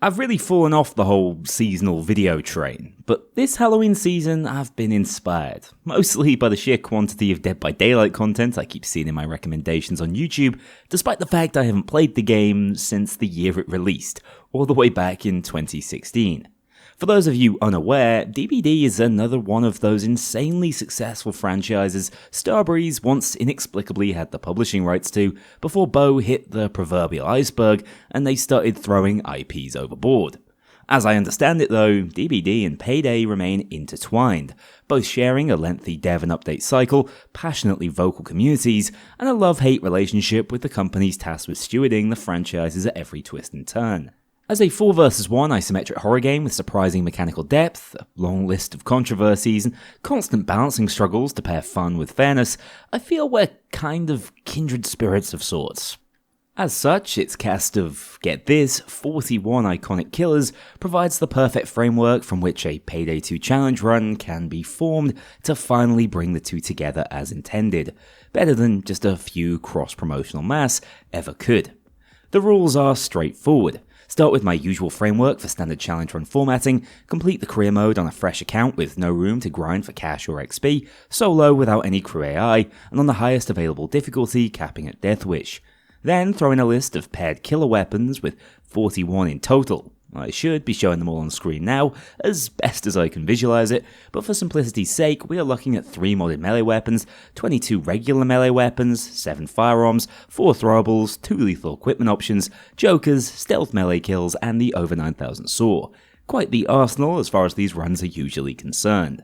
I've really fallen off the whole seasonal video train, but this Halloween season I've been inspired, mostly by the sheer quantity of Dead by Daylight content I keep seeing in my recommendations on YouTube, despite the fact I haven't played the game since the year it released, all the way back in 2016. For those of you unaware, DBD is another one of those insanely successful franchises Starbreeze once inexplicably had the publishing rights to before Bo hit the proverbial iceberg and they started throwing IPs overboard. As I understand it though, DBD and Payday remain intertwined, both sharing a lengthy dev and update cycle, passionately vocal communities, and a love-hate relationship with the companies tasked with stewarding the franchises at every twist and turn. As a 4 vs 1 isometric horror game with surprising mechanical depth, a long list of controversies, and constant balancing struggles to pair fun with fairness, I feel we're kind of kindred spirits of sorts. As such, its cast of, get this, 41 iconic killers provides the perfect framework from which a Payday 2 challenge run can be formed to finally bring the two together as intended, better than just a few cross-promotional mass ever could. The rules are straightforward. Start with my usual framework for standard challenge run formatting, complete the career mode on a fresh account with no room to grind for cash or XP, solo without any crew AI, and on the highest available difficulty capping at Death Wish. Then throw in a list of paired killer weapons with 41 in total. I should be showing them all on screen now, as best as I can visualize it, but for simplicity's sake, we are looking at 3 modded melee weapons, 22 regular melee weapons, 7 firearms, 4 throwables, 2 lethal equipment options, jokers, stealth melee kills, and the over 9000 saw. Quite the arsenal as far as these runs are usually concerned.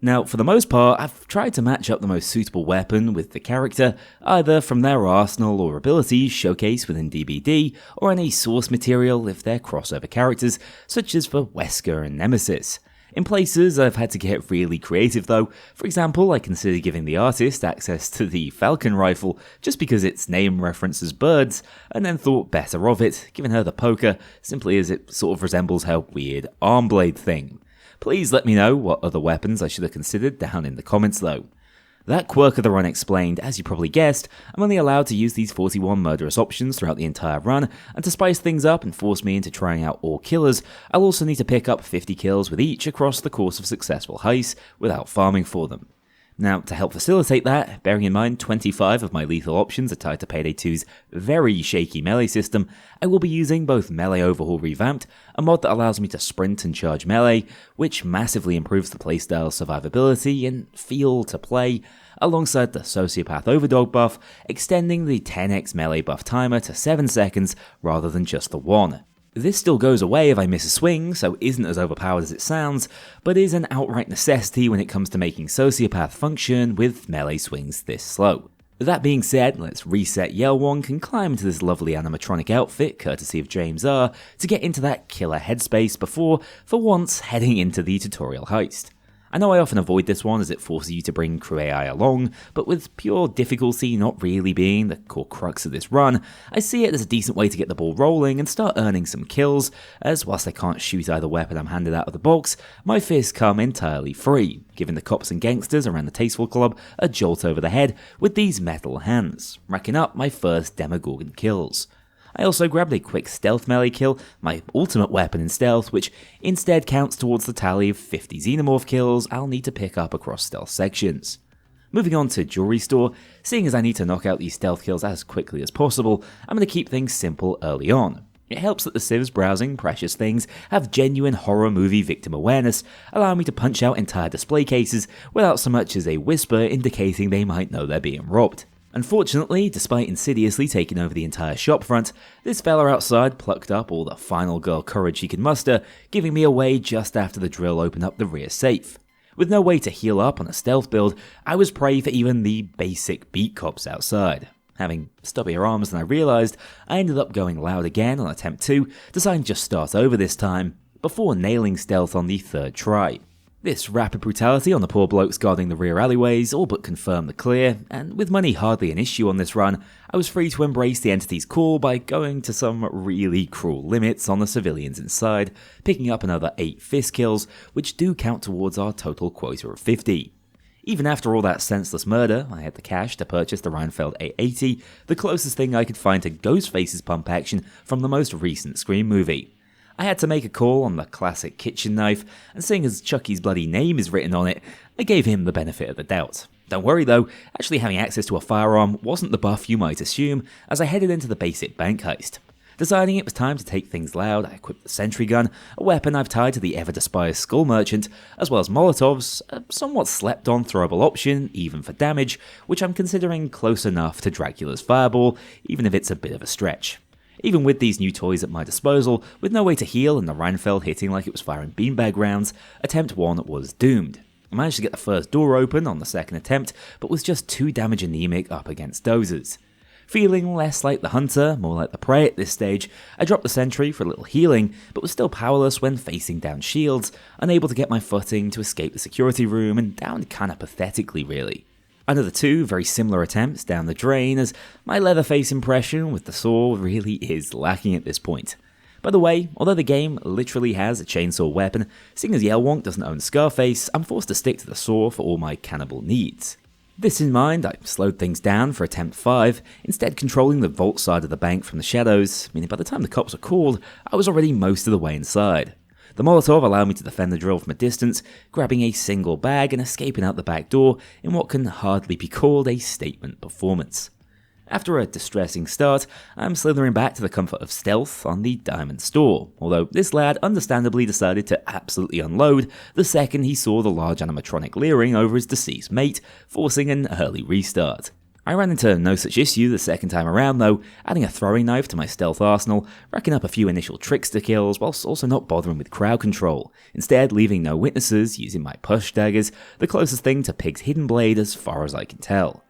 Now, for the most part, I've tried to match up the most suitable weapon with the character, either from their arsenal or abilities showcased within DBD, or any source material if they're crossover characters, such as for Wesker and Nemesis. In places, I've had to get really creative though. For example, I considered giving the artist access to the Falcon rifle just because its name references birds, and then thought better of it, giving her the poker, simply as it sort of resembles her weird arm blade thing. Please let me know what other weapons I should have considered down in the comments though. That quirk of the run explained, as you probably guessed, I'm only allowed to use these 41 murderous options throughout the entire run, and to spice things up and force me into trying out all killers, I'll also need to pick up 50 kills with each across the course of successful heists without farming for them. Now, to help facilitate that, bearing in mind 25 of my lethal options are tied to Payday 2's very shaky melee system, I will be using both Melee Overhaul Revamped, a mod that allows me to sprint and charge melee, which massively improves the playstyle survivability and feel to play, alongside the Sociopath Overdog buff, extending the 10x melee buff timer to 7 seconds rather than just the 1. This still goes away if I miss a swing, so isn't as overpowered as it sounds, but is an outright necessity when it comes to making Sociopath function with melee swings this slow. That being said, let's reset Yelwong and climb into this lovely animatronic outfit, courtesy of James R, to get into that killer headspace before, for once, heading into the tutorial heist. I know I often avoid this one as it forces you to bring crew AI along, but with pure difficulty not really being the core crux of this run, I see it as a decent way to get the ball rolling and start earning some kills, as whilst I can't shoot either weapon I'm handed out of the box, my fists come entirely free, giving the cops and gangsters around the Tasteful Club a jolt over the head with these metal hands, racking up my first Demogorgon kills. I also grabbed a quick stealth melee kill, my ultimate weapon in stealth, which instead counts towards the tally of 50 xenomorph kills I'll need to pick up across stealth sections. Moving on to Jewelry Store, seeing as I need to knock out these stealth kills as quickly as possible, I'm going to keep things simple early on. It helps that the civs browsing precious things have genuine horror movie victim awareness, allowing me to punch out entire display cases without so much as a whisper indicating they might know they're being robbed. Unfortunately, despite insidiously taking over the entire shopfront, this fella outside plucked up all the final girl courage he could muster, giving me away just after the drill opened up the rear safe. With no way to heal up on a stealth build, I was prey for even the basic beat cops outside. Having stubbier arms than I realised, I ended up going loud again on attempt 2, deciding to just start over this time, before nailing stealth on the 3rd try. This rapid brutality on the poor blokes guarding the rear alleyways all but confirmed the clear, and with money hardly an issue on this run, I was free to embrace the entity's call by going to some really cruel limits on the civilians inside, picking up another 8 fist kills, which do count towards our total quota of 50. Even after all that senseless murder, I had the cash to purchase the Reinfeld 880, the closest thing I could find to Ghostface's pump action from the most recent Scream movie. I had to make a call on the classic kitchen knife, and seeing as Chucky's bloody name is written on it, I gave him the benefit of the doubt. Don't worry though, actually having access to a firearm wasn't the buff you might assume, as I headed into the basic bank heist. Deciding it was time to take things loud, I equipped the sentry gun, a weapon I've tied to the ever-despised skull merchant, as well as Molotovs, a somewhat slept-on throwable option, even for damage, which I'm considering close enough to Dracula's fireball, even if it's a bit of a stretch. Even with these new toys at my disposal, with no way to heal and the Rheinfeld hitting like it was firing beanbag rounds, attempt 1 was doomed. I managed to get the first door open on the second attempt, but was just too damage anemic up against dozers. Feeling less like the hunter, more like the prey at this stage, I dropped the sentry for a little healing, but was still powerless when facing down shields, unable to get my footing to escape the security room, and down kinda pathetically really. Another 2 very similar attempts down the drain, as my Leatherface impression with the saw really is lacking at this point. By the way, although the game literally has a chainsaw weapon, seeing as Yelwonk doesn't own Scarface, I'm forced to stick to the saw for all my cannibal needs. This in mind, I slowed things down for attempt 5, instead controlling the vault side of the bank from the shadows, meaning by the time the cops were called, I was already most of the way inside. The Molotov allowed me to defend the drill from a distance, grabbing a single bag and escaping out the back door in what can hardly be called a statement performance. After a distressing start, I'm slithering back to the comfort of stealth on the diamond store, although this lad understandably decided to absolutely unload the second he saw the large animatronic leering over his deceased mate, forcing an early restart. I ran into no such issue the second time around though, adding a throwing knife to my stealth arsenal, racking up a few initial trickster kills whilst also not bothering with crowd control, instead leaving no witnesses using my push daggers, the closest thing to Pig's hidden blade as far as I can tell.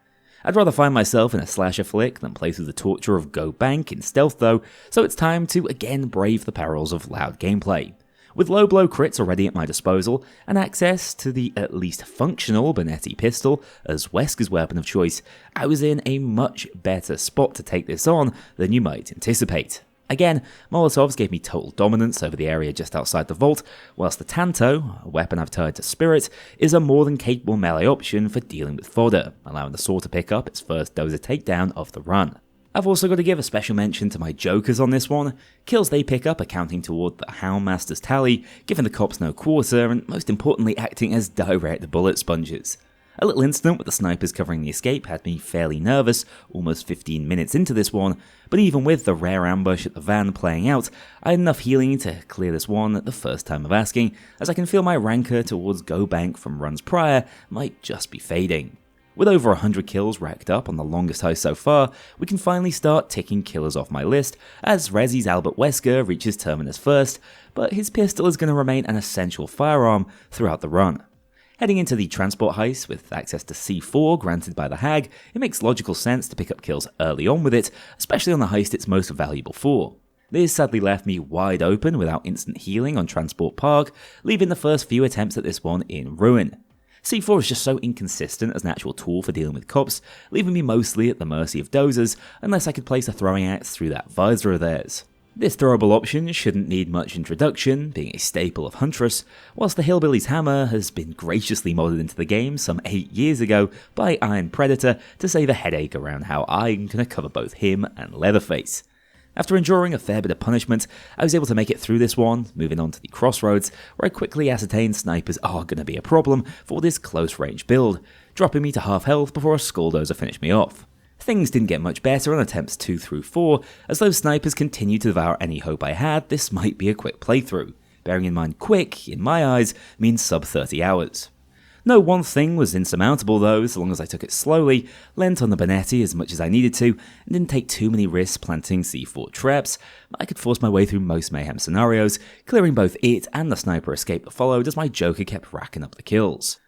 I'd rather find myself in a slasher flick than play through the torture of Go Bank in stealth though, so it's time to again brave the perils of loud gameplay. With low blow crits already at my disposal, and access to the at least functional Bonetti pistol as Wesker's weapon of choice, I was in a much better spot to take this on than you might anticipate. Again, Molotovs gave me total dominance over the area just outside the vault, whilst the Tanto, a weapon I've tied to Spirit, is a more than capable melee option for dealing with fodder, allowing the saw to pick up its first dozer takedown of the run. I've also got to give a special mention to my jokers on this one, kills they pick up accounting toward the Houndmaster's tally, giving the cops no quarter, and most importantly acting as direct bullet sponges. A little incident with the snipers covering the escape had me fairly nervous almost 15 minutes into this one, but even with the rare ambush at the van playing out, I had enough healing to clear this one at the first time of asking, as I can feel my rancor towards Go Bank from runs prior might just be fading. With over 100 kills racked up on the longest heist so far, we can finally start ticking killers off my list, as Rezi's Albert Wesker reaches Terminus first, but his pistol is going to remain an essential firearm throughout the run. Heading into the transport heist with access to C4 granted by the Hag, it makes logical sense to pick up kills early on with it, especially on the heist it's most valuable for. This sadly left me wide open without instant healing on Transport Park, leaving the first few attempts at this one in ruin. C4 is just so inconsistent as an actual tool for dealing with cops, leaving me mostly at the mercy of dozers unless I could place a throwing axe through that visor of theirs. This throwable option shouldn't need much introduction, being a staple of Huntress, whilst the Hillbilly's Hammer has been graciously modded into the game some 8 years ago by Iron Predator to save a headache around how I'm going to cover both him and Leatherface. After enduring a fair bit of punishment, I was able to make it through this one, moving on to the Crossroads, where I quickly ascertained snipers are going to be a problem for this close-range build, dropping me to half health before a Skulldozer finished me off. Things didn't get much better on attempts 2 through 4, as those snipers continued to devour any hope I had this might be a quick playthrough, bearing in mind quick, in my eyes, means sub 30 hours. No one thing was insurmountable though, as long as I took it slowly, lent on the Bonetti as much as I needed to, and didn't take too many risks planting C4 traps. I could force my way through most mayhem scenarios, clearing both it and the sniper escape that followed as my Joker kept racking up the kills.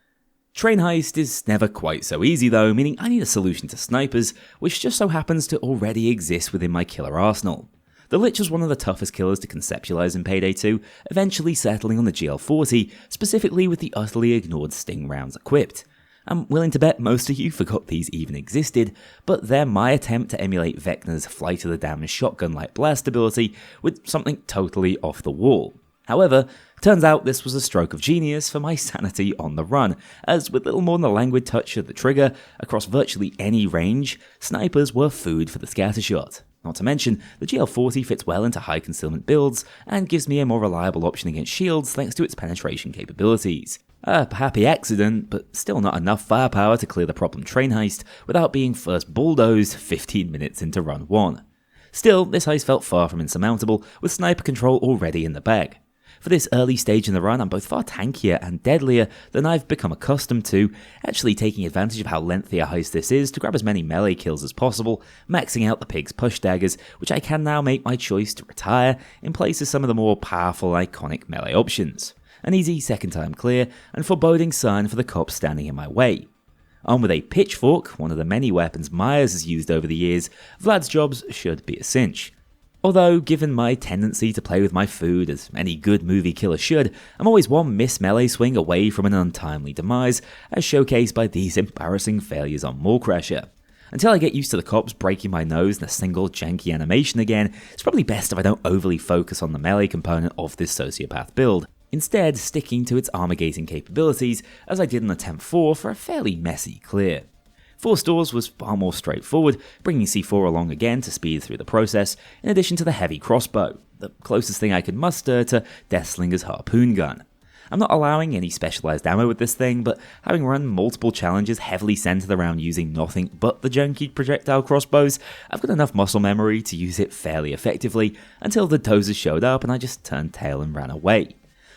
Train heist is never quite so easy though, meaning I need a solution to snipers, which just so happens to already exist within my killer arsenal. The Lich was one of the toughest killers to conceptualize in Payday 2, eventually settling on the GL40, specifically with the utterly ignored Sting rounds equipped. I'm willing to bet most of you forgot these even existed, but they're my attempt to emulate Vecna's Flight of the Damned shotgun-like blast ability with something totally off the wall. However, turns out this was a stroke of genius for my sanity on the run, as with little more than a languid touch of the trigger, across virtually any range, snipers were food for the scattershot. Not to mention, the GL40 fits well into high concealment builds and gives me a more reliable option against shields thanks to its penetration capabilities. A happy accident, but still not enough firepower to clear the problem train heist without being first bulldozed 15 minutes into run 1. Still, this heist felt far from insurmountable, with sniper control already in the bag. For this early stage in the run, I'm both far tankier and deadlier than I've become accustomed to, actually taking advantage of how lengthy a heist this is to grab as many melee kills as possible, maxing out the pig's push daggers, which I can now make my choice to retire in place of some of the more powerful iconic melee options. An easy second time clear, and foreboding sign for the cops standing in my way. Armed with a pitchfork, one of the many weapons Myers has used over the years, Vlad's jobs should be a cinch. Although, given my tendency to play with my food as any good movie killer should, I'm always one miss melee swing away from an untimely demise, as showcased by these embarrassing failures on Mallcrasher. Until I get used to the cops breaking my nose in a single janky animation again, it's probably best if I don't overly focus on the melee component of this sociopath build, instead sticking to its armor-gating capabilities as I did in Attempt 4 for a fairly messy clear. Force Doors was far more straightforward, bringing C4 along again to speed through the process, in addition to the heavy crossbow, the closest thing I could muster to Deathslinger's harpoon gun. I'm not allowing any specialized ammo with this thing, but having run multiple challenges heavily centered around using nothing but the junky projectile crossbows, I've got enough muscle memory to use it fairly effectively until the dozers showed up and I just turned tail and ran away.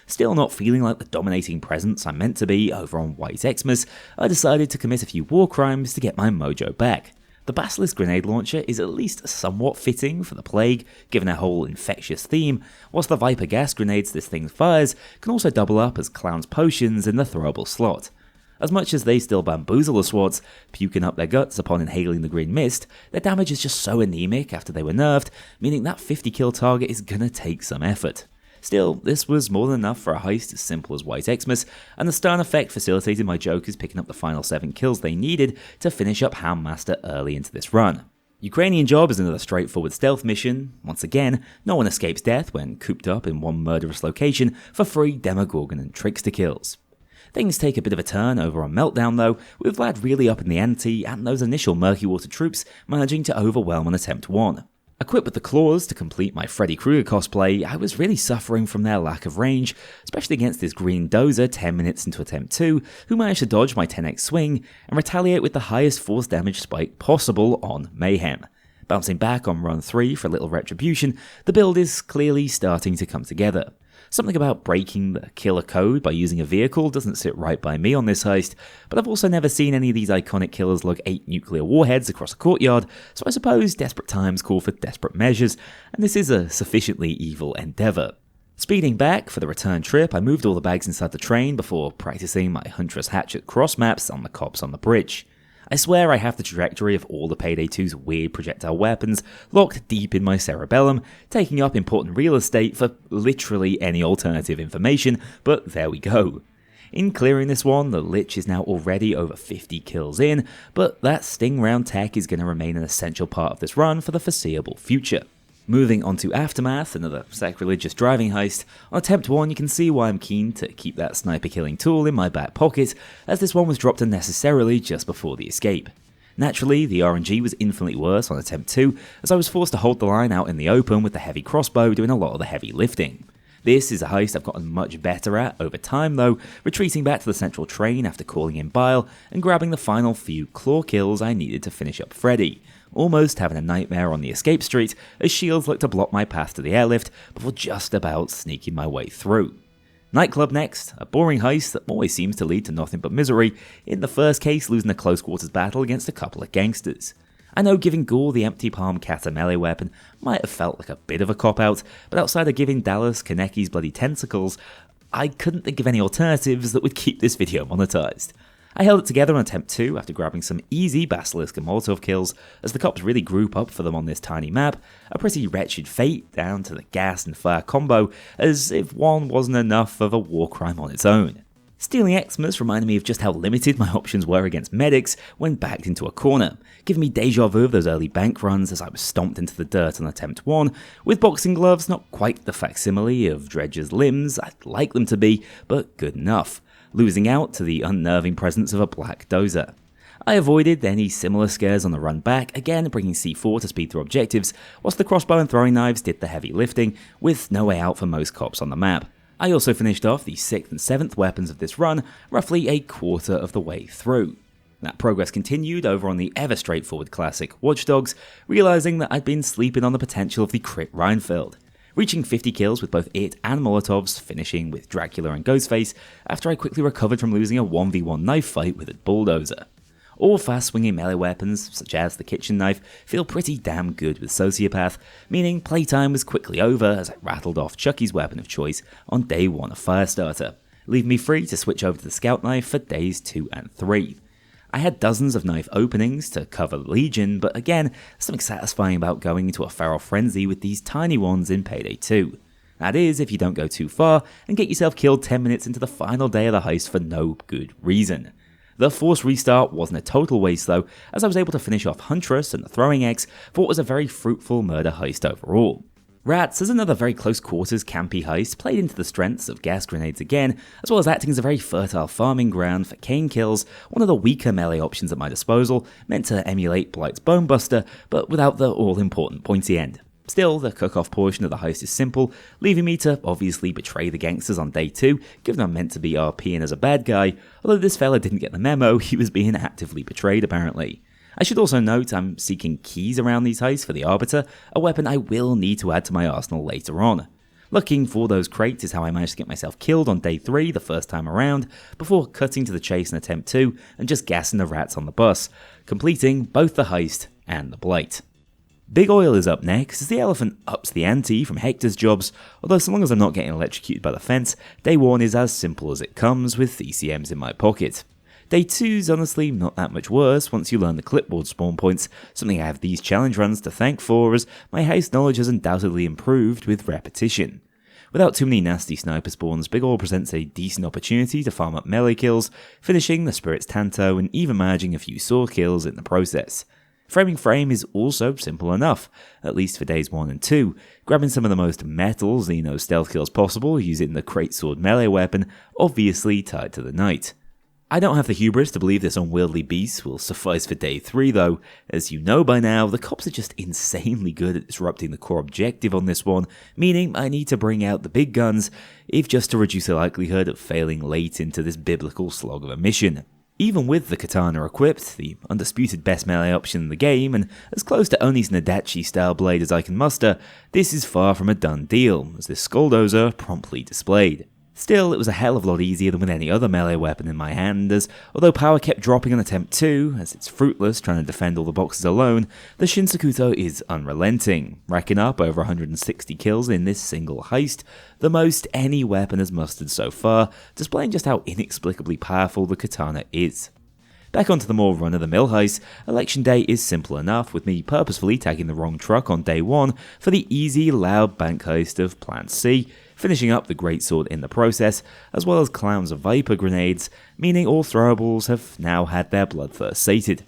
Still not feeling like the dominating presence I'm meant to be over on White Xmas, I decided to commit a few war crimes to get my mojo back. The Basilisk grenade launcher is at least somewhat fitting for the plague, given our whole infectious theme, whilst the Viper gas grenades this thing fires can also double up as clown's potions in the throwable slot. As much as they still bamboozle the SWATs, puking up their guts upon inhaling the green mist, their damage is just so anemic after they were nerfed, meaning that 50 kill target is gonna take some effort. Still, this was more than enough for a heist as simple as White Xmas, and the stun effect facilitated my jokers picking up the final 7 kills they needed to finish up Houndmaster early into this run. Ukrainian Job is another straightforward stealth mission. Once again, no one escapes death when cooped up in one murderous location for 3 Demogorgon and Trickster kills. Things take a bit of a turn over on Meltdown though, with Vlad really up in the ante and those initial Murky Water troops managing to overwhelm on Attempt 1. Equipped with the claws to complete my Freddy Krueger cosplay, I was really suffering from their lack of range, especially against this green dozer 10 minutes into Attempt 2, who managed to dodge my 10x swing and retaliate with the highest force damage spike possible on Mayhem. Bouncing back on run 3 for a little retribution, the build is clearly starting to come together. Something about breaking the killer code by using a vehicle doesn't sit right by me on this heist, but I've also never seen any of these iconic killers lug 8 nuclear warheads across a courtyard, so I suppose desperate times call for desperate measures, and this is a sufficiently evil endeavour. Speeding back for the return trip, I moved all the bags inside the train before practicing my Huntress Hatchet cross maps on the cops on the bridge. I swear I have the trajectory of all the Payday 2's weird projectile weapons locked deep in my cerebellum, taking up important real estate for literally any alternative information, but there we go. In clearing this one, the Lich is now already over 50 kills in, but that Sting round tech is going to remain an essential part of this run for the foreseeable future. Moving on to Aftermath, another sacrilegious driving heist, on Attempt 1 you can see why I'm keen to keep that sniper killing tool in my back pocket, as this one was dropped unnecessarily just before the escape. Naturally, the RNG was infinitely worse on Attempt 2, as I was forced to hold the line out in the open with the heavy crossbow doing a lot of the heavy lifting. This is a heist I've gotten much better at over time though, retreating back to the central train after calling in Bile and grabbing the final few claw kills I needed to finish up Freddy, almost having a nightmare on the escape street as shields looked to block my path to the airlift before just about sneaking my way through. Nightclub next, a boring heist that always seems to lead to nothing but misery, in the first case losing a close quarters battle against a couple of gangsters. I know giving Ghoul the empty palm kata melee weapon might have felt like a bit of a cop-out, but outside of giving Dallas Kaneki's bloody tentacles, I couldn't think of any alternatives that would keep this video monetized. I held it together on Attempt 2 after grabbing some easy Basilisk and Molotov kills, as the cops really group up for them on this tiny map, a pretty wretched fate down to the gas and fire combo, as if one wasn't enough of a war crime on its own. Stealing Xmas reminded me of just how limited my options were against medics when backed into a corner, giving me deja vu of those early bank runs as I was stomped into the dirt on Attempt 1, with boxing gloves not quite the facsimile of Dredger's limbs I'd like them to be, but good enough, losing out to the unnerving presence of a black dozer. I avoided any similar scares on the run back, again bringing C4 to speed through objectives, whilst the crossbow and throwing knives did the heavy lifting, with no way out for most cops on the map. I also finished off the 6th and 7th weapons of this run, roughly a quarter of the way through. That progress continued over on the ever straightforward classic Watch Dogs, realising that I'd been sleeping on the potential of the crit Reinfeld, reaching 50 kills with both it and Molotovs, finishing with Dracula and Ghostface after I quickly recovered from losing a 1v1 knife fight with a bulldozer. All fast-swinging melee weapons, such as the kitchen knife, feel pretty damn good with Sociopath, meaning playtime was quickly over as I rattled off Chucky's weapon of choice on day 1 of Firestarter, leaving me free to switch over to the Scout Knife for days 2 and 3. I had dozens of knife openings to cover Legion, but again, something satisfying about going into a feral frenzy with these tiny ones in Payday 2. That is, if you don't go too far and get yourself killed 10 minutes into the final day of the heist for no good reason. The forced restart wasn't a total waste though, as I was able to finish off Huntress and the Throwing Axe for what was a very fruitful murder heist overall. Rats is another very close quarters campy heist played into the strengths of gas grenades again, as well as acting as a very fertile farming ground for cane kills, one of the weaker melee options at my disposal, meant to emulate Blight's Bonebuster, but without the all-important pointy end. Still, the cook-off portion of the heist is simple, leaving me to obviously betray the gangsters on day 2, given I'm meant to be RPing as a bad guy, although this fella didn't get the memo, he was being actively betrayed apparently. I should also note I'm seeking keys around these heists for the Arbiter, a weapon I will need to add to my arsenal later on. Looking for those crates is how I managed to get myself killed on day 3 the first time around, before cutting to the chase in attempt 2 and just gassing the rats on the bus, completing both the heist and the blight. Big Oil is up next, as the elephant ups the ante from Hector's jobs, although so long as I'm not getting electrocuted by the fence, day 1 is as simple as it comes with ECMs in my pocket. Day 2's honestly not that much worse once you learn the clipboard spawn points, something I have these challenge runs to thank for, as my heist knowledge has undoubtedly improved with repetition. Without too many nasty sniper spawns, Big Oil presents a decent opportunity to farm up melee kills, finishing the Spirit's Tanto and even managing a few saw kills in the process. Framing frame is also simple enough, at least for days 1 and 2, grabbing some of the most metal Xeno stealth kills possible using the Crate Sword melee weapon, obviously tied to the knight. I don't have the hubris to believe this unwieldy beast will suffice for day 3 though. As you know by now, the cops are just insanely good at disrupting the core objective on this one, meaning I need to bring out the big guns, if just to reduce the likelihood of failing late into this biblical slog of a mission. Even with the katana equipped, the undisputed best melee option in the game, and as close to Oni's Nadachi style blade as I can muster, this is far from a done deal, as this Skulldozer promptly displayed. Still, it was a hell of a lot easier than with any other melee weapon in my hand, as although power kept dropping on attempt 2, as it's fruitless trying to defend all the boxes alone, the Shinsakuto is unrelenting, racking up over 160 kills in this single heist, the most any weapon has mustered so far, displaying just how inexplicably powerful the katana is. Back onto the more run-of-the-mill heists, Election Day is simple enough, with me purposefully tagging the wrong truck on day 1 for the easy, loud bank heist of Plan C, finishing up the Greatsword in the process, as well as clowns of Viper grenades, meaning all throwables have now had their bloodthirst sated.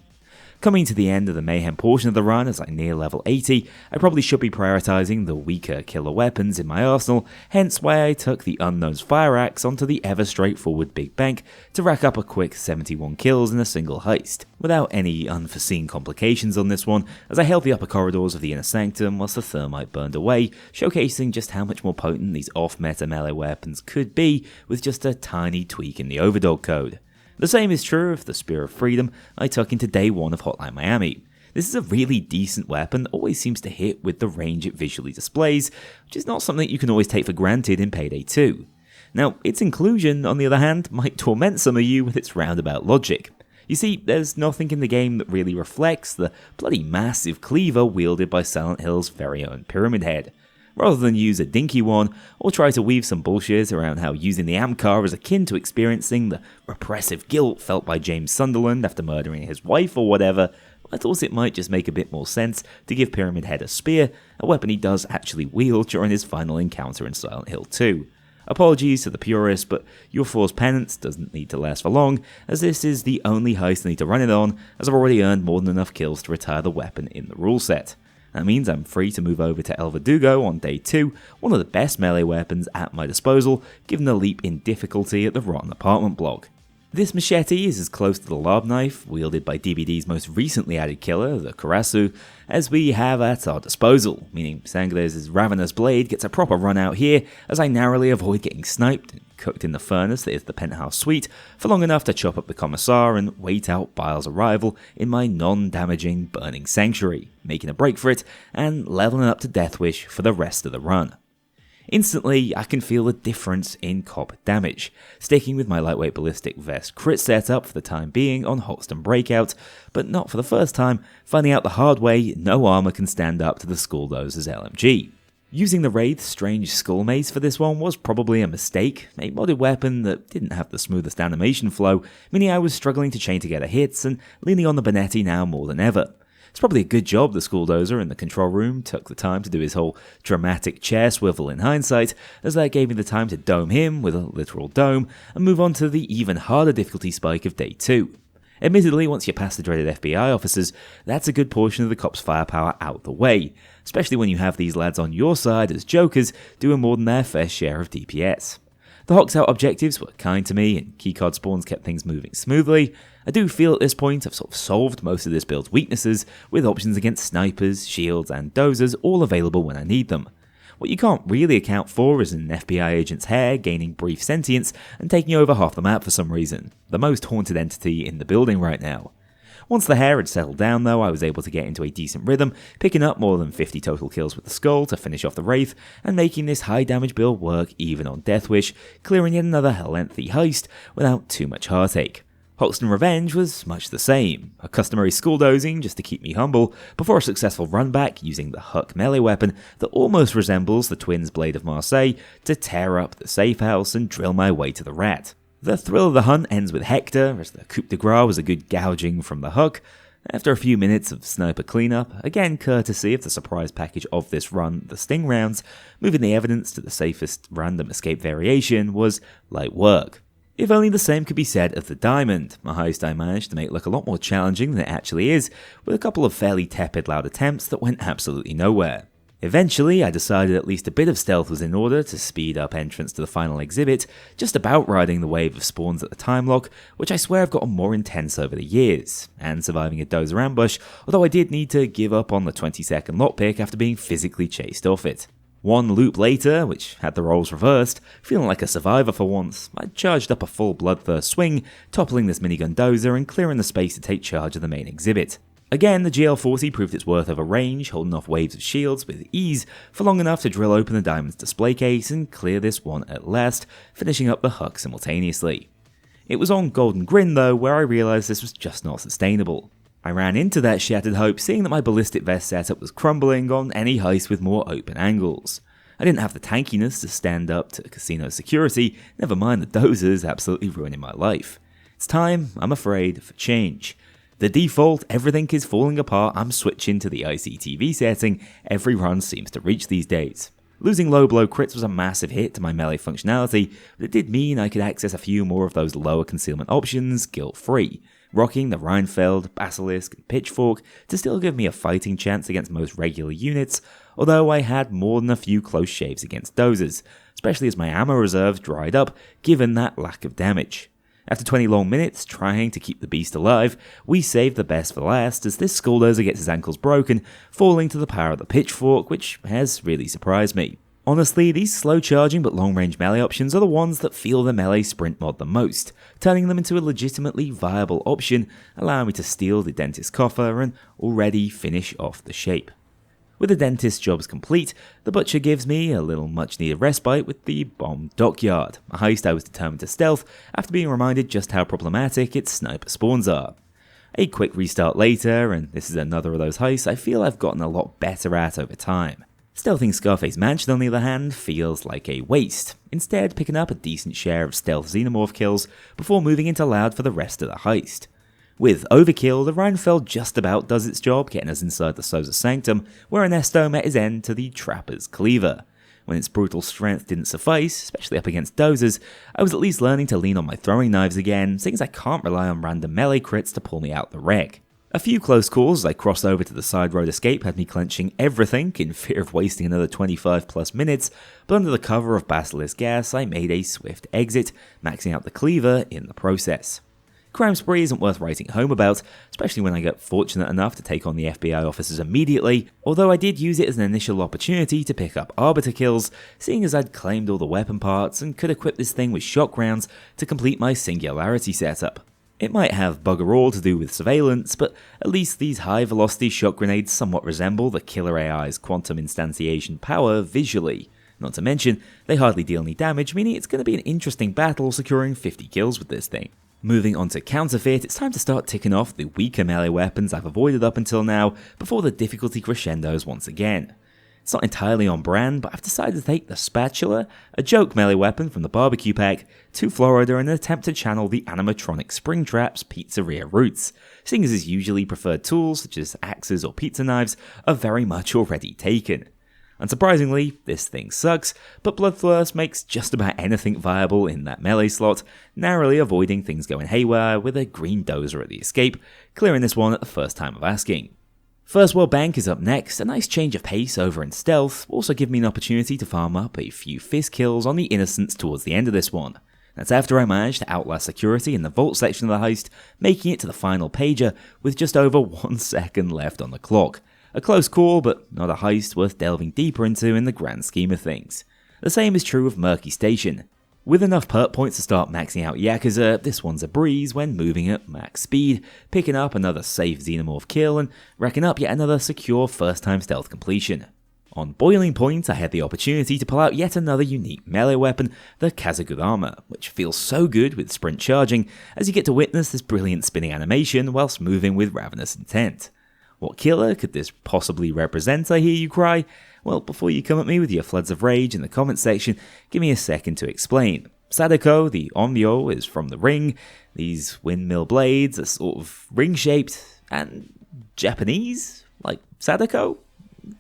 Coming to the end of the Mayhem portion of the run as I near level 80, I probably should be prioritising the weaker killer weapons in my arsenal, hence why I took the Unknown's Fire Axe onto the ever straightforward Big Bank to rack up a quick 71 kills in a single heist, without any unforeseen complications on this one, as I held the upper corridors of the Inner Sanctum whilst the Thermite burned away, showcasing just how much more potent these off-meta melee weapons could be with just a tiny tweak in the Overdog code. The same is true of the Spear of Freedom I took into day 1 of Hotline Miami. This is a really decent weapon that always seems to hit with the range it visually displays, which is not something you can always take for granted in Payday 2. Now, its inclusion, on the other hand, might torment some of you with its roundabout logic. You see, there's nothing in the game that really reflects the bloody massive cleaver wielded by Silent Hill's very own Pyramid Head. Rather than use a dinky one, or try to weave some bullshit around how using the Amcar is akin to experiencing the repressive guilt felt by James Sunderland after murdering his wife or whatever, I thought it might just make a bit more sense to give Pyramid Head a spear, a weapon he does actually wield during his final encounter in Silent Hill 2. Apologies to the purists, but your forced penance doesn't need to last for long, as this is the only heist I need to run it on, as I've already earned more than enough kills to retire the weapon in the rule set. That means I'm free to move over to El Verdugo on day 2, one of the best melee weapons at my disposal, given the leap in difficulty at the Rotten Apartment block. This machete is as close to the lob knife, wielded by DBD's most recently added killer, the Karasu, as we have at our disposal, meaning Sangler's ravenous blade gets a proper run out here as I narrowly avoid getting sniped and cooked in the furnace that is the penthouse suite for long enough to chop up the commissar and wait out Bile's arrival in my non-damaging burning sanctuary, making a break for it and leveling up to Deathwish for the rest of the run. Instantly, I can feel the difference in cop damage, sticking with my lightweight ballistic vest crit setup for the time being on Holston Breakout, but not for the first time, finding out the hard way no armor can stand up to the Skulldozer's LMG. Using the Wraith's strange skull mace for this one was probably a mistake, a modded weapon that didn't have the smoothest animation flow, meaning I was struggling to chain together hits and leaning on the Bonetti now more than ever. It's probably a good job the Skulldozer in the control room took the time to do his whole dramatic chair swivel in hindsight, as that gave me the time to dome him with a literal dome and move on to the even harder difficulty spike of day 2. Admittedly, once you pass the dreaded FBI officers, that's a good portion of the cops' firepower out the way, especially when you have these lads on your side as jokers doing more than their fair share of DPS. The Hawks Out objectives were kind to me, and keycard spawns kept things moving smoothly. I do feel at this point I've sort of solved most of this build's weaknesses, with options against snipers, shields, and dozers all available when I need them. What you can't really account for is an FBI agent's hair gaining brief sentience and taking over half the map for some reason, the most haunted entity in the building right now. Once the hair had settled down though, I was able to get into a decent rhythm, picking up more than 50 total kills with the skull to finish off the Wraith, and making this high damage build work even on Deathwish, clearing yet another hell-lengthy heist without too much heartache. Hoxton Revenge was much the same, a customary skulldozing just to keep me humble, before a successful run back using the Huck melee weapon that almost resembles the twins' Blade of Marseille to tear up the safe house and drill my way to the rat. The thrill of the hunt ends with Hector, as the coup de grace was a good gouging from the Huck. After a few minutes of sniper cleanup, again courtesy of the surprise package of this run, the Sting rounds, moving the evidence to the safest random escape variation was light work. If only the same could be said of the Diamond, a heist I managed to make look a lot more challenging than it actually is, with a couple of fairly tepid loud attempts that went absolutely nowhere. Eventually, I decided at least a bit of stealth was in order to speed up entrance to the final exhibit, just about riding the wave of spawns at the time lock, which I swear have gotten more intense over the years, and surviving a dozer ambush, although I did need to give up on the 20-second lockpick after being physically chased off it. One loop later, which had the roles reversed, feeling like a survivor for once, I charged up a full bloodthirst swing, toppling this minigun dozer and clearing the space to take charge of the main exhibit. Again, the GL-40 proved its worth over range, holding off waves of shields with ease for long enough to drill open the Diamond's display case and clear this one at last, finishing up the Huck simultaneously. It was on Golden Grin though where I realised this was just not sustainable. I ran into that shattered hope seeing that my ballistic vest setup was crumbling on any heist with more open angles. I didn't have the tankiness to stand up to casino security, never mind the dozers absolutely ruining my life. It's time, I'm afraid, for change. The default, everything is falling apart, I'm switching to the ICTV setting every run seems to reach these days. Losing low blow crits was a massive hit to my melee functionality, but it did mean I could access a few more of those lower concealment options guilt-free, rocking the Reinfeld, Basilisk, and Pitchfork to still give me a fighting chance against most regular units, although I had more than a few close shaves against dozers, especially as my ammo reserves dried up given that lack of damage. After 20 long minutes trying to keep the beast alive, we saved the best for last as this Skulldozer gets his ankles broken, falling to the power of the Pitchfork, which has really surprised me. Honestly, these slow charging but long range melee options are the ones that feel the melee sprint mod the most, turning them into a legitimately viable option, allowing me to steal the dentist's coffer and already finish off the shape. With the dentist's jobs complete, the butcher gives me a little much needed respite with the bomb dockyard, a heist I was determined to stealth after being reminded just how problematic its sniper spawns are. A quick restart later, and this is another of those heists I feel I've gotten a lot better at over time. Stealthing Scarface Mansion on the other hand feels like a waste, instead picking up a decent share of stealth xenomorph kills before moving into loud for the rest of the heist. With Overkill, the Reinfeld just about does its job, getting us inside the Soza Sanctum, where Ernesto met his end to the Trapper's Cleaver. When its brutal strength didn't suffice, especially up against dozers, I was at least learning to lean on my throwing knives again, seeing as I can't rely on random melee crits to pull me out the wreck. A few close calls as I crossed over to the side road escape had me clenching everything in fear of wasting another 25 plus minutes, but under the cover of basilisk gas I made a swift exit, maxing out the cleaver in the process. Crime spree isn't worth writing home about, especially when I get fortunate enough to take on the FBI officers immediately, although I did use it as an initial opportunity to pick up arbiter kills, seeing as I'd claimed all the weapon parts and could equip this thing with shock rounds to complete my singularity setup. It might have bugger all to do with surveillance, but at least these high-velocity shock grenades somewhat resemble the killer AI's quantum instantiation power visually. Not to mention, they hardly deal any damage, meaning it's going to be an interesting battle securing 50 kills with this thing. Moving on to counterfeit, it's time to start ticking off the weaker melee weapons I've avoided up until now before the difficulty crescendos once again. It's not entirely on brand, but I've decided to take the spatula, a joke melee weapon from the barbecue pack, to Florida in an attempt to channel the animatronic Springtrap's pizzeria roots, seeing as his usually preferred tools, such as axes or pizza knives, are very much already taken. Unsurprisingly, this thing sucks, but Bloodthirst makes just about anything viable in that melee slot, narrowly avoiding things going haywire with a green dozer at the escape, clearing this one at the first time of asking. First World Bank is up next. A nice change of pace over in stealth also give me an opportunity to farm up a few fist kills on the innocents towards the end of this one. That's after I managed to outlast security in the vault section of the heist, making it to the final pager with just over 1 second left on the clock. A close call, but not a heist worth delving deeper into in the grand scheme of things. The same is true of Murky Station. With enough perk points to start maxing out Yakuza, this one's a breeze when moving at max speed, picking up another safe xenomorph kill and racking up yet another secure first time stealth completion. On Boiling Point, I had the opportunity to pull out yet another unique melee weapon, the Kazagurama, which feels so good with sprint charging, as you get to witness this brilliant spinning animation whilst moving with ravenous intent. What killer could this possibly represent, I hear you cry? Well, before you come at me with your floods of rage in the comments section, give me a second to explain. Sadako, the Onmyo, is from the ring. These windmill blades are sort of ring-shaped and Japanese, like Sadako?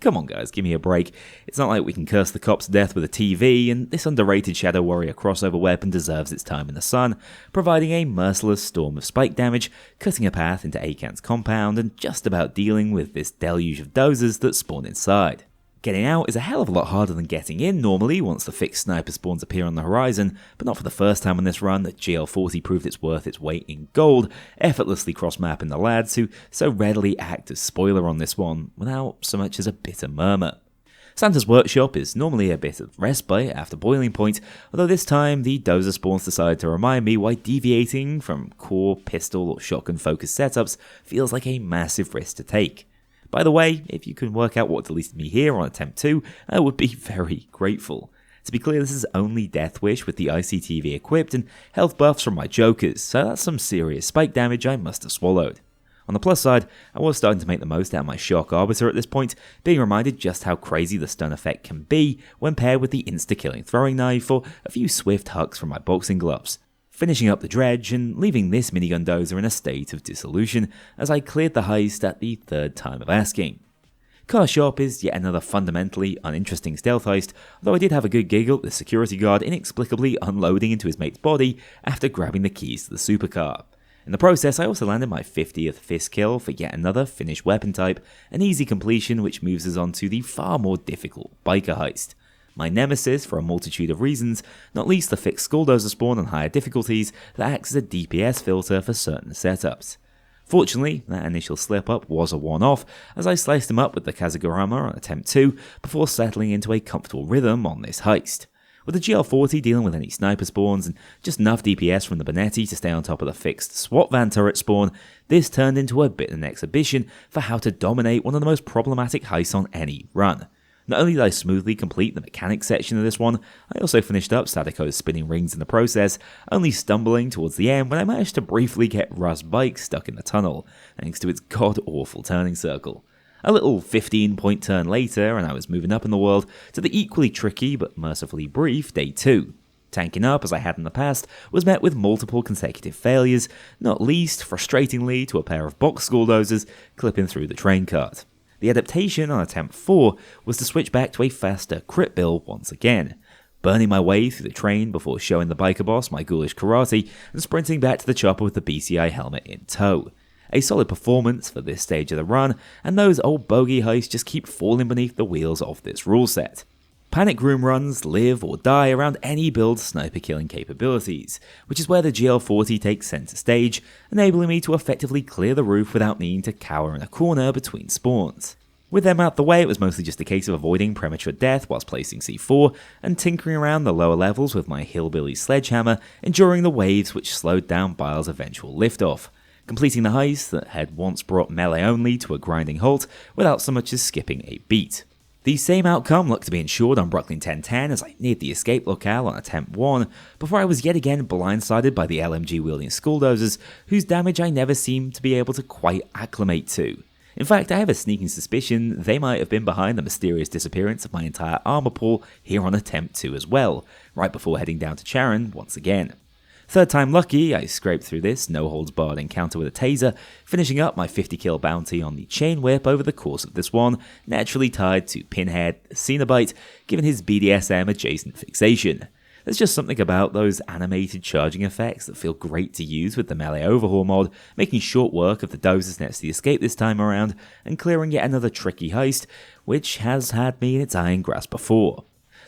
Come on guys, give me a break. It's not like we can curse the cops to death with a TV, and this underrated Shadow Warrior crossover weapon deserves its time in the sun, providing a merciless storm of spike damage, cutting a path into Akan's compound, and just about dealing with this deluge of dozers that spawn inside. Getting out is a hell of a lot harder than getting in normally once the fixed sniper spawns appear on the horizon, but not for the first time on this run that GL40 proved it's worth its weight in gold, effortlessly cross-mapping the lads who so readily act as spoiler on this one without so much as a bitter murmur. Santa's Workshop is normally a bit of respite after Boiling Point, although this time the dozer spawns decided to remind me why deviating from core pistol or shotgun focused setups feels like a massive risk to take. By the way, if you can work out what deleted me here on attempt 2, I would be very grateful. To be clear, this is only Death Wish with the ICTV equipped and health buffs from my jokers, so that's some serious spike damage I must have swallowed. On the plus side, I was starting to make the most out of my Shock Arbiter at this point, being reminded just how crazy the stun effect can be when paired with the insta-killing throwing knife or a few swift hucks from my boxing gloves. Finishing up the dredge and leaving this minigun dozer in a state of dissolution as I cleared the heist at the third time of asking. Car Shop is yet another fundamentally uninteresting stealth heist, though I did have a good giggle at the security guard inexplicably unloading into his mate's body after grabbing the keys to the supercar. In the process, I also landed my 50th fist kill for yet another finished weapon type, an easy completion which moves us on to the far more difficult biker heist. My nemesis for a multitude of reasons, not least the fixed skulldozer spawn on higher difficulties that acts as a DPS filter for certain setups. Fortunately, that initial slip-up was a one-off, as I sliced him up with the Kazagurama on attempt 2 before settling into a comfortable rhythm on this heist. With the GL40 dealing with any sniper spawns and just enough DPS from the Bonetti to stay on top of the fixed SWAT van turret spawn, this turned into a bit of an exhibition for how to dominate one of the most problematic heists on any run. Not only did I smoothly complete the mechanics section of this one, I also finished up Sadako's spinning rings in the process, only stumbling towards the end when I managed to briefly get Russ' bike stuck in the tunnel, thanks to its god-awful turning circle. A little 15-point turn later, and I was moving up in the world to the equally tricky but mercifully brief Day 2. Tanking up, as I had in the past, was met with multiple consecutive failures, not least, frustratingly, to a pair of box skulldozers clipping through the train cart. The adaptation on attempt 4 was to switch back to a faster crit build once again, burning my way through the train before showing the biker boss my ghoulish karate and sprinting back to the chopper with the BCI helmet in tow. A solid performance for this stage of the run, and those old bogey heists just keep falling beneath the wheels of this rule set. Panic room runs live or die around any build's sniper killing capabilities, which is where the GL40 takes centre stage, enabling me to effectively clear the roof without needing to cower in a corner between spawns. With them out the way, it was mostly just a case of avoiding premature death whilst placing C4, and tinkering around the lower levels with my hillbilly sledgehammer, enduring the waves which slowed down Bile's eventual liftoff, completing the heist that had once brought melee only to a grinding halt without so much as skipping a beat. The same outcome looked to be ensured on Brooklyn 1010 as I neared the escape locale on attempt 1, before I was yet again blindsided by the LMG-wielding skulldozers, whose damage I never seemed to be able to quite acclimate to. In fact, I have a sneaking suspicion they might have been behind the mysterious disappearance of my entire armor pool here on attempt 2 as well, right before heading down to Charon once again. Third time lucky, I scraped through this no-holds-barred encounter with a taser, finishing up my 50-kill bounty on the chain whip over the course of this one, naturally tied to Pinhead Cenobite, given his BDSM-adjacent fixation. There's just something about those animated charging effects that feel great to use with the melee overhaul mod, making short work of the dozers next to the escape this time around, and clearing yet another tricky heist, which has had me in its iron grasp before.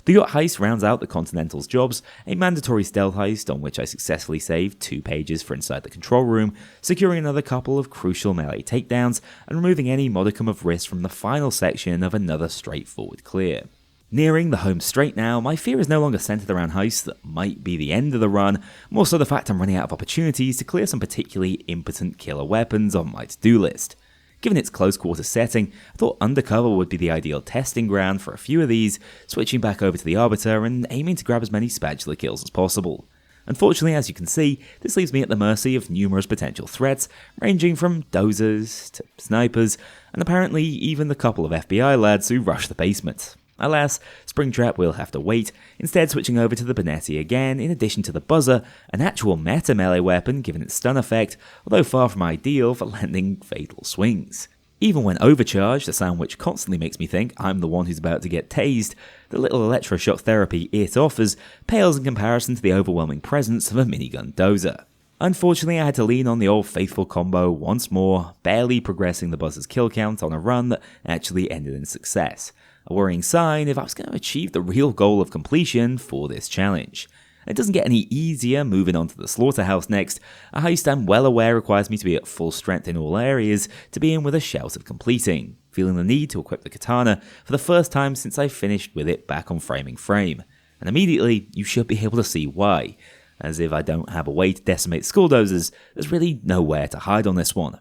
The yacht heist rounds out the Continental's jobs, a mandatory stealth heist on which I successfully saved 2 pages for inside the control room, securing another couple of crucial melee takedowns, and removing any modicum of risk from the final section of another straightforward clear. Nearing the home straight now, my fear is no longer centered around heists that might be the end of the run, more so the fact I'm running out of opportunities to clear some particularly impotent killer weapons on my to-do list. Given its close quarter setting, I thought Undercover would be the ideal testing ground for a few of these, switching back over to the Arbiter and aiming to grab as many spatula kills as possible. Unfortunately, as you can see, this leaves me at the mercy of numerous potential threats, ranging from dozers to snipers, and apparently even the couple of FBI lads who rush the basement. Alas, Springtrap will have to wait, instead switching over to the Benetti again, in addition to the Buzzer, an actual meta melee weapon given its stun effect, although far from ideal for landing fatal swings. Even when overcharged, a sound which constantly makes me think I'm the one who's about to get tased, the little electroshock therapy it offers pales in comparison to the overwhelming presence of a minigun dozer. Unfortunately, I had to lean on the old faithful combo once more, barely progressing the Buzzer's kill count on a run that actually ended in success. A worrying sign if I was going to achieve the real goal of completion for this challenge. It doesn't get any easier moving on to the Slaughterhouse next, a heist I'm well aware requires me to be at full strength in all areas to be in with a shout of completing, feeling the need to equip the katana for the first time since I finished with it back on Framing Frame. And immediately, you should be able to see why, as if I don't have a way to decimate skulldozers, there's really nowhere to hide on this one.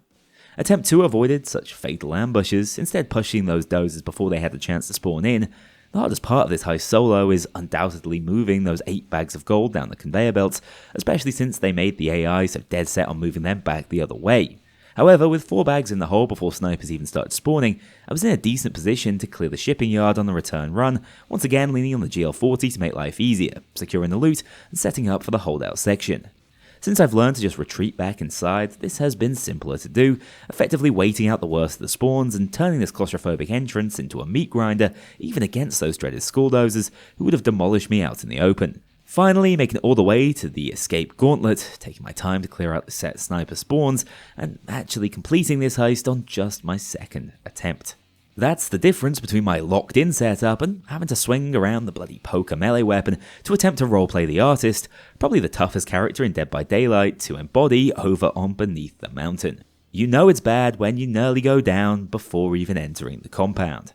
Attempt 2 avoided such fatal ambushes, instead pushing those dozers before they had the chance to spawn in. The hardest part of this heist solo is undoubtedly moving those 8 bags of gold down the conveyor belts, especially since they made the AI so dead set on moving them back the other way. However, with 4 bags in the hole before snipers even started spawning, I was in a decent position to clear the shipping yard on the return run, once again leaning on the GL40 to make life easier, securing the loot and setting up for the holdout section. Since I've learned to just retreat back inside, this has been simpler to do, effectively waiting out the worst of the spawns and turning this claustrophobic entrance into a meat grinder, even against those dreaded skulldozers who would have demolished me out in the open. Finally, making it all the way to the escape gauntlet, taking my time to clear out the set sniper spawns, and actually completing this heist on just my second attempt. That's the difference between my locked-in setup and having to swing around the bloody poker melee weapon to attempt to roleplay the artist, probably the toughest character in Dead by Daylight to embody over on Beneath the Mountain. You know it's bad when you nearly go down before even entering the compound.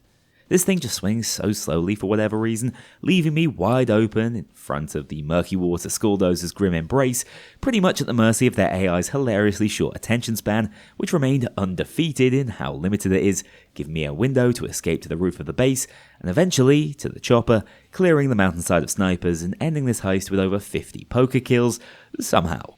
This thing just swings so slowly for whatever reason, leaving me wide open in front of the murky water skulldozer's grim embrace, pretty much at the mercy of their AI's hilariously short attention span, which remained undefeated in how limited it is, giving me a window to escape to the roof of the base, and eventually to the chopper, clearing the mountainside of snipers and ending this heist with over 50 poker kills, somehow.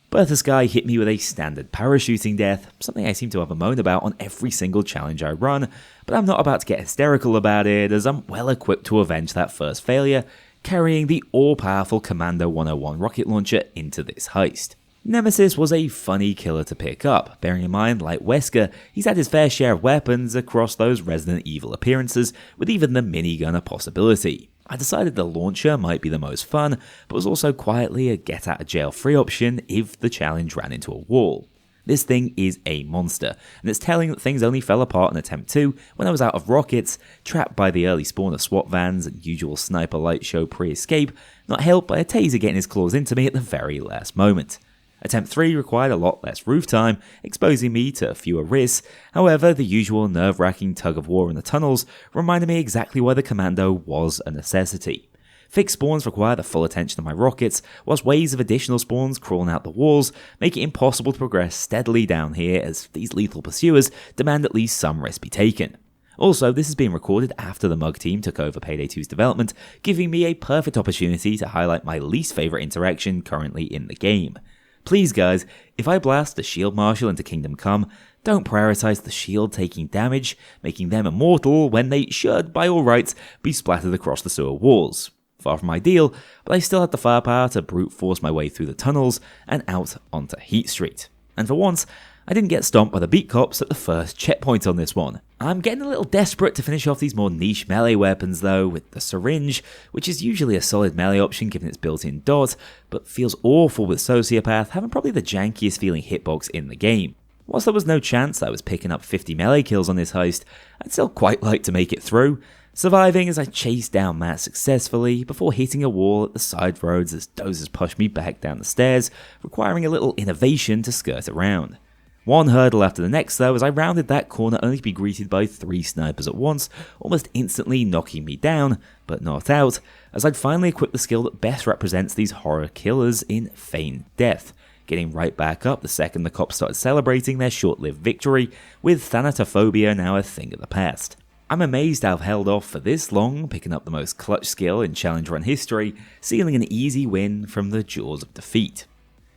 Bertha Sky hit me with a standard parachuting death, something I seem to have a moan about on every single challenge I run, but I'm not about to get hysterical about it as I'm well equipped to avenge that first failure, carrying the all-powerful Commando 101 rocket launcher into this heist. Nemesis was a funny killer to pick up, bearing in mind, like Wesker, he's had his fair share of weapons across those Resident Evil appearances, with even the minigun a possibility. I decided the launcher might be the most fun, but was also quietly a get-out-of-jail-free option if the challenge ran into a wall. This thing is a monster, and it's telling that things only fell apart in attempt 2 when I was out of rockets, trapped by the early spawn of SWAT vans and usual sniper light show pre-escape, not helped by a taser getting his claws into me at the very last moment. Attempt 3 required a lot less roof time, exposing me to fewer risks. However, the usual nerve-wracking tug-of-war in the tunnels reminded me exactly why the commando was a necessity. Fixed spawns require the full attention of my rockets, whilst waves of additional spawns crawling out the walls make it impossible to progress steadily down here, as these lethal pursuers demand at least some risk be taken. Also, this is being recorded after the Mug team took over Payday 2's development, giving me a perfect opportunity to highlight my least favourite interaction currently in the game. Please guys, if I blast the Shield Marshal into Kingdom Come, don't prioritise the shield taking damage, making them immortal when they should, by all rights, be splattered across the sewer walls. Far from ideal, but I still had the firepower to brute force my way through the tunnels and out onto Heat Street. And for once, I didn't get stomped by the beat cops at the first checkpoint on this one. I'm getting a little desperate to finish off these more niche melee weapons though, with the syringe, which is usually a solid melee option given its built-in dot, but feels awful with Sociopath having probably the jankiest feeling hitbox in the game. Whilst there was no chance that I was picking up 50 melee kills on this heist, I'd still quite like to make it through, surviving as I chased down Matt successfully before hitting a wall at the side roads as dozers pushed me back down the stairs, requiring a little innovation to skirt around. One hurdle after the next though, as I rounded that corner only to be greeted by 3 snipers at once, almost instantly knocking me down, but not out, as I'd finally equipped the skill that best represents these horror killers in feigned death, getting right back up the second the cops started celebrating their short-lived victory, with thanatophobia now a thing of the past. I'm amazed to have held off for this long, picking up the most clutch skill in challenge run history, sealing an easy win from the jaws of defeat.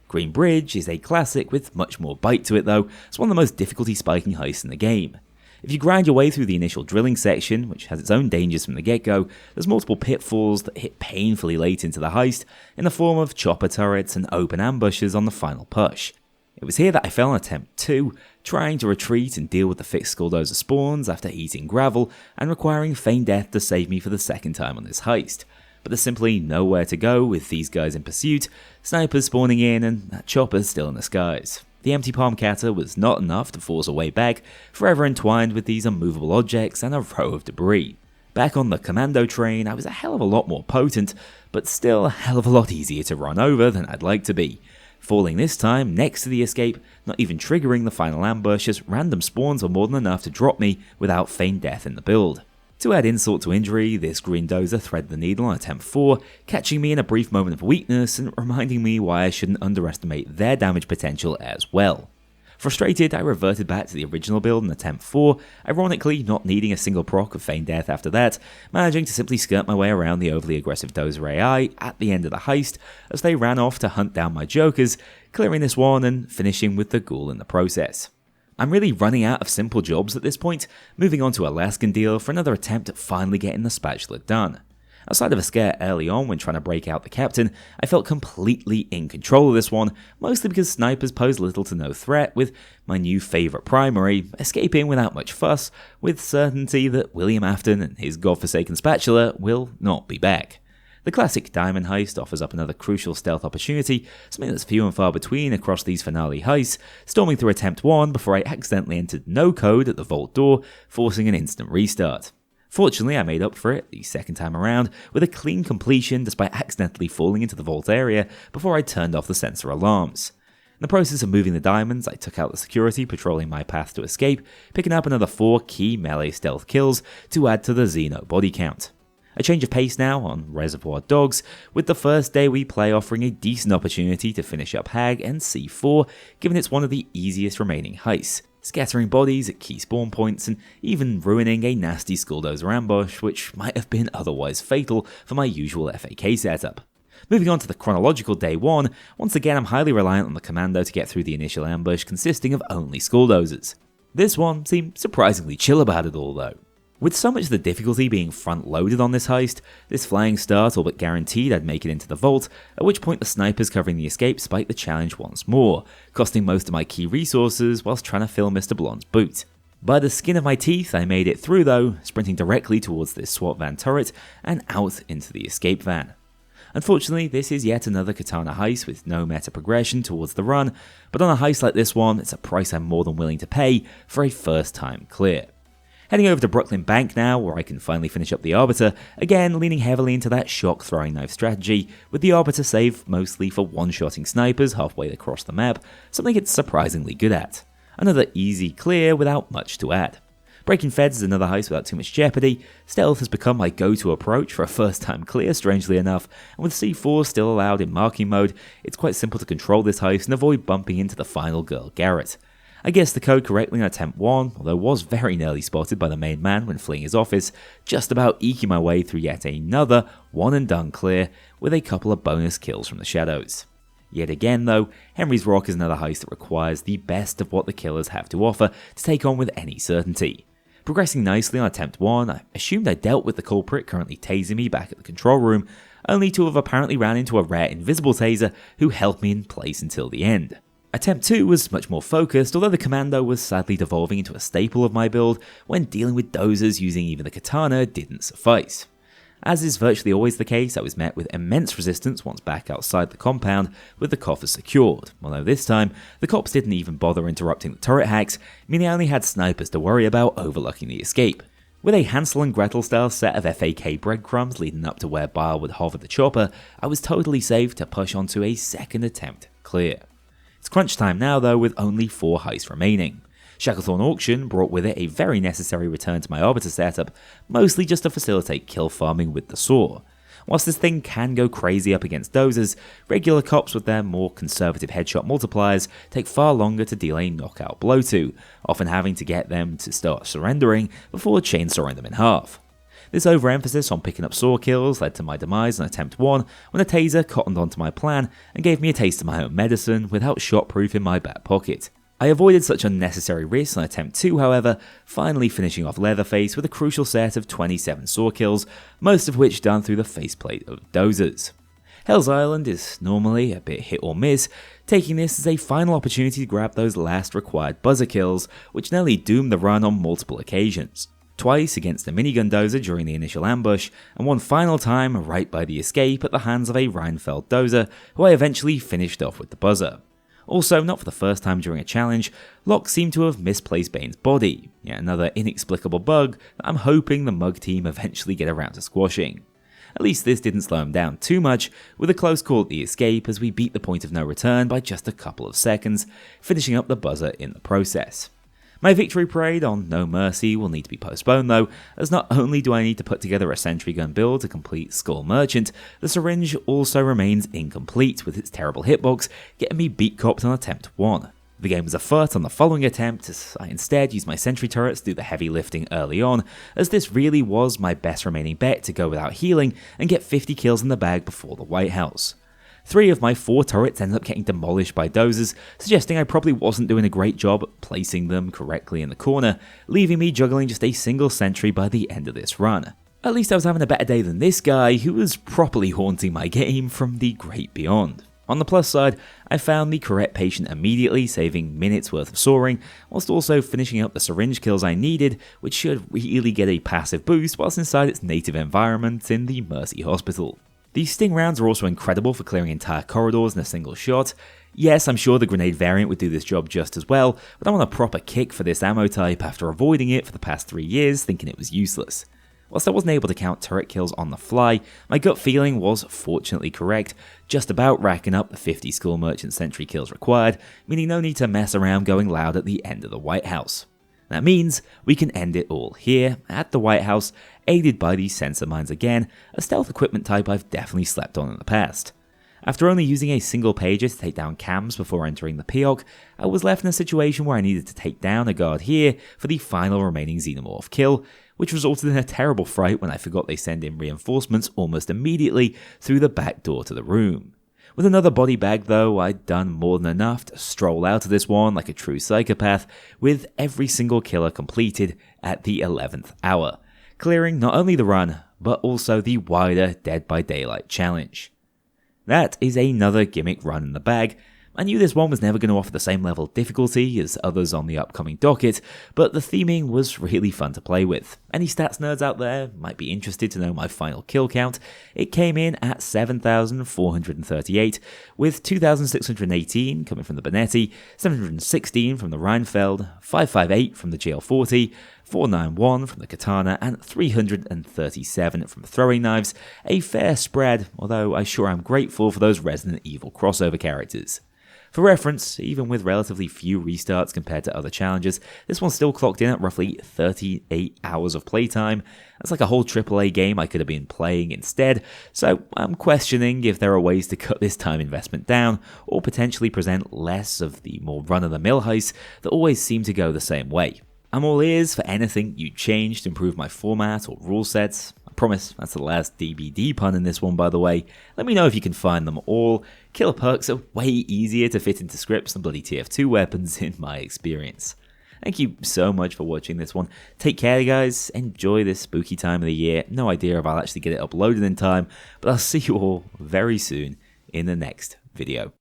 Green Bridge is a classic with much more bite to it though. It's one of the most difficulty spiking heists in the game. If you grind your way through the initial drilling section, which has its own dangers from the get-go, there's multiple pitfalls that hit painfully late into the heist in the form of chopper turrets and open ambushes on the final push. It was here that I fell on attempt 2, trying to retreat and deal with the fixed skulldozer spawns after eating gravel and requiring feigned death to save me for the second time on this heist. But there's simply nowhere to go with these guys in pursuit, snipers spawning in and that chopper still in the skies. The empty palm catter was not enough to force a way back, forever entwined with these unmovable objects and a row of debris. Back on the commando train, I was a hell of a lot more potent, but still a hell of a lot easier to run over than I'd like to be. Falling this time next to the escape, not even triggering the final ambush as random spawns were more than enough to drop me without feigned death in the build. To add insult to injury, this green dozer threaded the needle on attempt 4, catching me in a brief moment of weakness and reminding me why I shouldn't underestimate their damage potential as well. Frustrated, I reverted back to the original build in attempt 4, ironically not needing a single proc of feigned death after that, managing to simply skirt my way around the overly aggressive dozer AI at the end of the heist as they ran off to hunt down my jokers, clearing this one and finishing with the ghoul in the process. I'm really running out of simple jobs at this point, moving on to Alaskan deal for another attempt at finally getting the spatula done. Outside of a scare early on when trying to break out the captain, I felt completely in control of this one, mostly because snipers pose little to no threat, with my new favourite primary escaping without much fuss, with certainty that William Afton and his godforsaken spatula will not be back. The classic diamond heist offers up another crucial stealth opportunity, something that's few and far between across these finale heists, storming through attempt 1 before I accidentally entered no code at the vault door, forcing an instant restart. Fortunately, I made up for it the second time around with a clean completion despite accidentally falling into the vault area before I turned off the sensor alarms. In the process of moving the diamonds, I took out the security patrolling my path to escape, picking up another 4 key melee stealth kills to add to the Xeno body count. A change of pace now on Reservoir Dogs, with the first day we play offering a decent opportunity to finish up Hag and C4, given it's one of the easiest remaining heists, scattering bodies at key spawn points and even ruining a nasty Skulldozer ambush which might have been otherwise fatal for my usual FAK setup. Moving on to the chronological day 1, once again I'm highly reliant on the commando to get through the initial ambush consisting of only Skulldozers. This one seemed surprisingly chill about it all though. With so much of the difficulty being front-loaded on this heist, this flying start all but guaranteed I'd make it into the vault, at which point the snipers covering the escape spiked the challenge once more, costing most of my key resources whilst trying to fill Mr. Blonde's boot. By the skin of my teeth I made it through though, sprinting directly towards this SWAT van turret and out into the escape van. Unfortunately, this is yet another katana heist with no meta progression towards the run, but on a heist like this one, it's a price I'm more than willing to pay for a first time clear. Heading over to Brooklyn Bank now, where I can finally finish up the Arbiter, again leaning heavily into that shock throwing knife strategy, with the Arbiter saved mostly for one-shotting snipers halfway across the map, something it's surprisingly good at. Another easy clear without much to add. Breaking feds is another heist without too much jeopardy. Stealth has become my go-to approach for a first-time clear, strangely enough, and with C4 still allowed in marking mode, it's quite simple to control this heist and avoid bumping into the final girl, Garrett. I guessed the code correctly on attempt 1, although was very nearly spotted by the main man when fleeing his office, just about eking my way through yet another one-and-done clear with a couple of bonus kills from the shadows. Yet again though, Henry's Rock is another heist that requires the best of what the killers have to offer to take on with any certainty. Progressing nicely on attempt 1, I assumed I dealt with the culprit currently tasing me back at the control room, only to have apparently ran into a rare invisible taser who held me in place until the end. Attempt 2 was much more focused, although the commando was sadly devolving into a staple of my build when dealing with dozers using even the katana didn't suffice. As is virtually always the case, I was met with immense resistance once back outside the compound with the coffers secured, although this time, the cops didn't even bother interrupting the turret hacks, meaning I only had snipers to worry about overlooking the escape. With a Hansel and Gretel style set of FAK breadcrumbs leading up to where Bile would hover the chopper, I was totally safe to push onto a second attempt clear. It's crunch time now though, with only 4 heists remaining. Shacklethorne Auction brought with it a very necessary return to my Arbiter setup, mostly just to facilitate kill farming with the saw. Whilst this thing can go crazy up against dozers, regular cops with their more conservative headshot multipliers take far longer to deal a knockout blow to, often having to get them to start surrendering before chainsawing them in half. This overemphasis on picking up saw kills led to my demise on attempt 1 when a taser cottoned onto my plan and gave me a taste of my own medicine without shotproof in my back pocket. I avoided such unnecessary risks on attempt 2 however, finally finishing off Leatherface with a crucial set of 27 saw kills, most of which done through the faceplate of dozers. Hell's Island is normally a bit hit or miss, taking this as a final opportunity to grab those last required buzzer kills, which nearly doomed the run on multiple occasions. Twice against a minigun dozer during the initial ambush, and one final time right by the escape at the hands of a Rheinfeld dozer, who I eventually finished off with the buzzer. Also, not for the first time during a challenge, Locke seemed to have misplaced Bane's body, yet another inexplicable bug that I'm hoping the Mug team eventually get around to squashing. At least this didn't slow him down too much, with a close call at the escape as we beat the point of no return by just a couple of seconds, finishing up the buzzer in the process. My victory parade on No Mercy will need to be postponed though, as not only do I need to put together a sentry gun build to complete Skull Merchant, the syringe also remains incomplete with its terrible hitbox, getting me beat copped on attempt 1. The game was afoot on the following attempt, as I instead used my sentry turrets to do the heavy lifting early on, as this really was my best remaining bet to go without healing and get 50 kills in the bag before the White House. 3 of my 4 turrets ended up getting demolished by dozers, suggesting I probably wasn't doing a great job placing them correctly in the corner, leaving me juggling just a single sentry by the end of this run. At least I was having a better day than this guy, who was properly haunting my game from the great beyond. On the plus side, I found the correct patient immediately, saving minutes worth of sawing, whilst also finishing up the syringe kills I needed, which should really get a passive boost whilst inside its native environment in the Mercy Hospital. These sting rounds are also incredible for clearing entire corridors in a single shot. Yes, I'm sure the grenade variant would do this job just as well, but I'm on a proper kick for this ammo type after avoiding it for the past 3 years thinking it was useless. Whilst I wasn't able to count turret kills on the fly, my gut feeling was fortunately correct, just about racking up the 50 Skull Merchant sentry kills required, meaning no need to mess around going loud at the end of the White House. That means we can end it all here, at the White House, aided by these sensor mines again, a stealth equipment type I've definitely slept on in the past. After only using a single pager to take down cams before entering the POC, I was left in a situation where I needed to take down a guard here for the final remaining xenomorph kill, which resulted in a terrible fright when I forgot they send in reinforcements almost immediately through the back door to the room. With another body bag though, I'd done more than enough to stroll out of this one like a true psychopath, with every single killer completed at the 11th hour, clearing not only the run, but also the wider Dead by Daylight challenge. That is another gimmick run in the bag, I knew this one was never going to offer the same level of difficulty as others on the upcoming docket, but the theming was really fun to play with. Any stats nerds out there might be interested to know my final kill count. It came in at 7,438, with 2,618 coming from the Benetti, 716 from the Rheinfeld, 558 from the GL40, 491 from the Katana, and 337 from the throwing knives. A fair spread, although I sure am grateful for those Resident Evil crossover characters. For reference, even with relatively few restarts compared to other challenges, this one still clocked in at roughly 38 hours of playtime. That's like a whole AAA game I could have been playing instead, so I'm questioning if there are ways to cut this time investment down, or potentially present less of the more run-of-the-mill heists that always seem to go the same way. I'm all ears for anything you change to improve my format or rule sets. I promise that's the last DBD pun in this one, by the way. Let me know if you can find them all. Killer perks are way easier to fit into scripts than bloody TF2 weapons in my experience. Thank you so much for watching this one. Take care, guys. Enjoy this spooky time of the year. No idea if I'll actually get it uploaded in time, but I'll see you all very soon in the next video.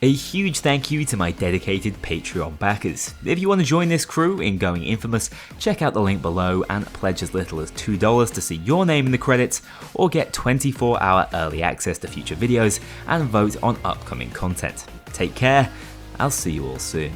A huge thank you to my dedicated Patreon backers. If you want to join this crew in going infamous, check out the link below and pledge as little as $2 to see your name in the credits, or get 24-hour early access to future videos and vote on upcoming content. Take care, I'll see you all soon.